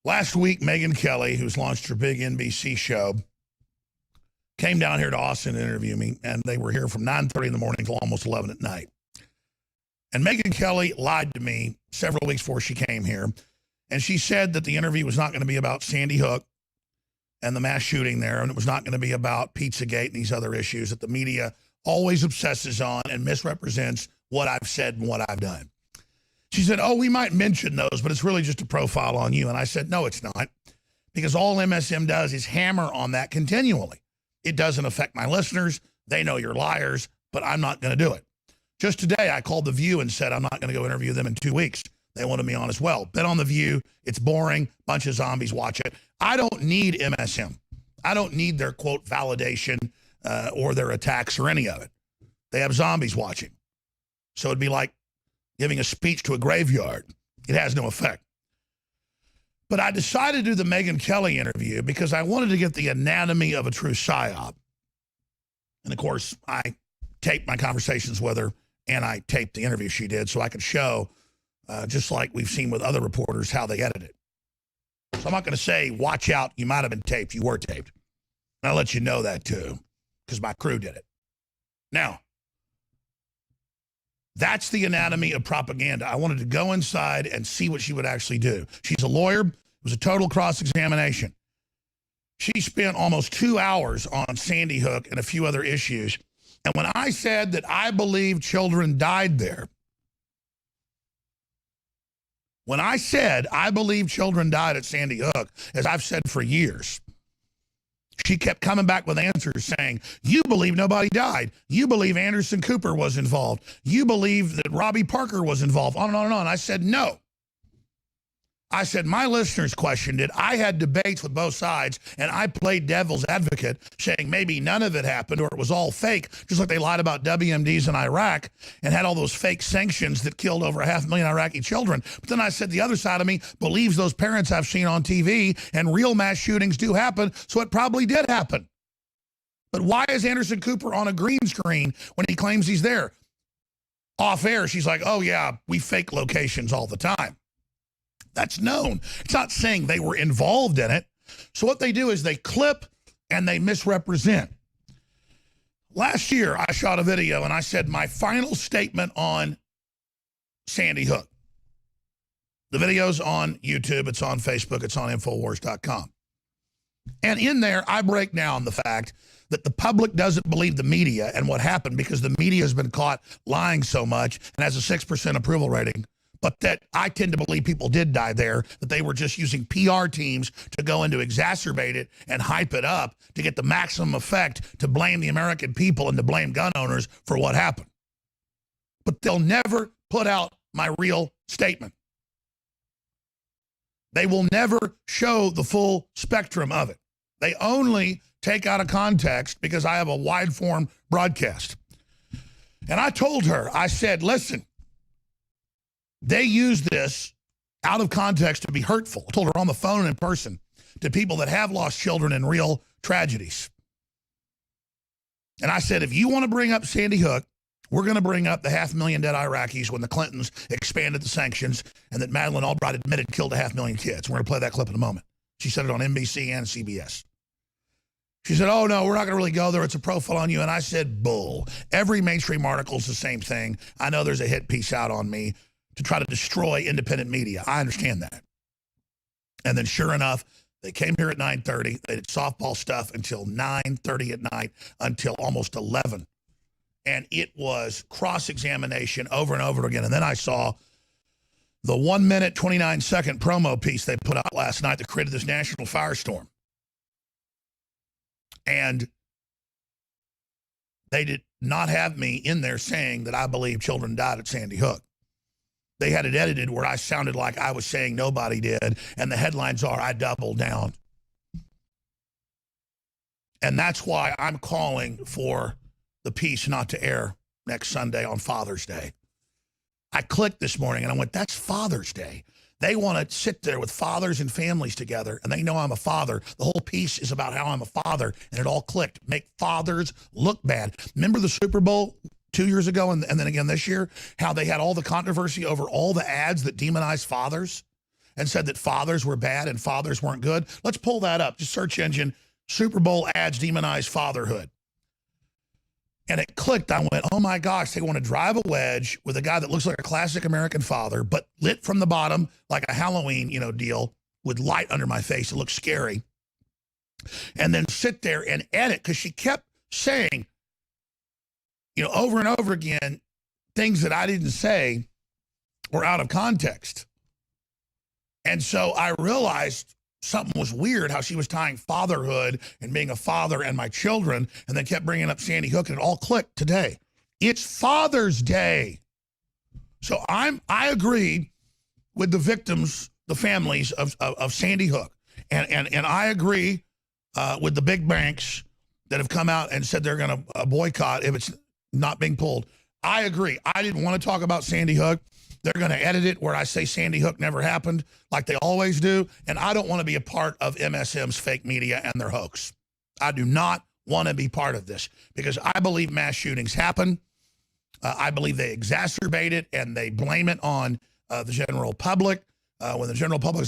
Last week, Megyn Kelly, who's launched her big NBC show, came down here to Austin to interview me, and they were here from 9:30 in the morning till almost 11 at night. And Megyn Kelly lied to me several weeks before she came here, and she said that the interview was not going to be about Sandy Hook and the mass shooting there, and it was not going to be about Pizzagate and these other issues that the media always obsesses on and misrepresents what I've said and what I've done. She said, oh, we might mention those, but it's really just a profile on you. And I said, no, it's not, because all MSM does is hammer on that continually. It doesn't affect my listeners. They know you're liars, but I'm not going to do it. Just today, I called The View and said I'm not going to go interview them in 2 weeks. They wanted me on as well. Been on The View. It's boring. Bunch of zombies watch it. I don't need MSM. I don't need their, quote, validation or their attacks or any of it. They have zombies watching. So it'd be like giving a speech to a graveyard. It has no effect. But I decided to do the Megyn Kelly interview because I wanted to get the anatomy of a true psyop. And of course, I taped my conversations with her, and I taped the interview she did so I could show, just like we've seen with other reporters, how they edit it. So I'm not going to say, watch out, you might have been taped. You were taped. And I'll let you know that too, because my crew did it. Now, that's the anatomy of propaganda. I wanted to go inside and see what she would actually do. She's a lawyer. It was a total cross-examination. She spent almost 2 hours on Sandy Hook and a few other issues. And when I said that I believe children died there, when I said I believe children died at Sandy Hook, as I've said for years, she kept coming back with answers saying, you believe nobody died. You believe Anderson Cooper was involved. You believe that Robbie Parker was involved, on and on and on. I said, no. I said, my listeners questioned it. I had debates with both sides, and I played devil's advocate, saying maybe none of it happened or it was all fake, just like they lied about WMDs in Iraq and had all those fake sanctions that killed over 500,000 Iraqi children. But then I said the other side of me believes those parents I've seen on TV, and real mass shootings do happen, so it probably did happen. But why is Anderson Cooper on a green screen when he claims he's there? Off air, she's like, oh yeah, we fake locations all the time. That's known. It's not saying they were involved in it. So what they do is they clip and they misrepresent. Last year, I shot a video and I said my final statement on Sandy Hook. The video's on YouTube. It's on Facebook. It's on Infowars.com. And in there, I break down the fact that the public doesn't believe the media and what happened because the media has been caught lying so much and has a 6% approval rating. But that I tend to believe people did die there, that they were just using PR teams to go in to exacerbate it and hype it up to get the maximum effect, to blame the American people and to blame gun owners for what happened. But they'll never put out my real statement. They will never show the full spectrum of it. They only take out of context because I have a wide form broadcast. And I told her, I said, listen, they use this out of context to be hurtful. I told her on the phone and in person to people that have lost children in real tragedies. And I said, if you want to bring up Sandy Hook, we're going to bring up the 500,000 dead Iraqis when the Clintons expanded the sanctions and that Madeleine Albright admitted killed 500,000 kids. We're going to play that clip in a moment. She said it on NBC and CBS. She said, oh, no, we're not going to really go there. It's a profile on you. And I said, bull. Every mainstream article is the same thing. I know there's a hit piece out on me to try to destroy independent media. I understand that. And then sure enough, they came here at 9:30. They did softball stuff until 9:30 at night, until almost 11. And it was cross-examination over and over again. And then I saw the 1 minute, 29-second promo piece they put out last night that created this national firestorm. And they did not have me in there saying that I believe children died at Sandy Hook. They had it edited where I sounded like I was saying nobody did, and the headlines are, I doubled down. And that's why I'm calling for the piece not to air next Sunday on Father's Day. I clicked this morning and I went, that's Father's Day. They want to sit there with fathers and families together, and they know I'm a father. The whole piece is about how I'm a father, and it all clicked. Make fathers look bad. Remember the Super Bowl 2 years ago and then again this year, how they had all the controversy over all the ads that demonized fathers? and said that fathers were bad and fathers weren't good? Let's pull that up. Just search engine, Super Bowl ads demonize fatherhood. And it clicked. I went, oh my gosh, they want to drive a wedge with a guy that looks like a classic American father, but lit from the bottom like a Halloween, deal with light under my face. It looks scary. And then sit there and edit, because she kept saying, over and over again, things that I didn't say were out of context. And so I realized something was weird, how she was tying fatherhood and being a father and my children, and then kept bringing up Sandy Hook, and it all clicked today. It's Father's Day. So I agree with the victims, the families of Sandy Hook. And I agree with the big banks that have come out and said they're going to boycott if it's not being pulled. I agree. I didn't want to talk about Sandy Hook. They're going to edit it where I say Sandy Hook never happened, like they always do. And I don't want to be a part of MSM's fake media and their hoax. I do not want to be part of this, because I believe mass shootings happen. I believe they exacerbate it and they blame it on the general public. When the general public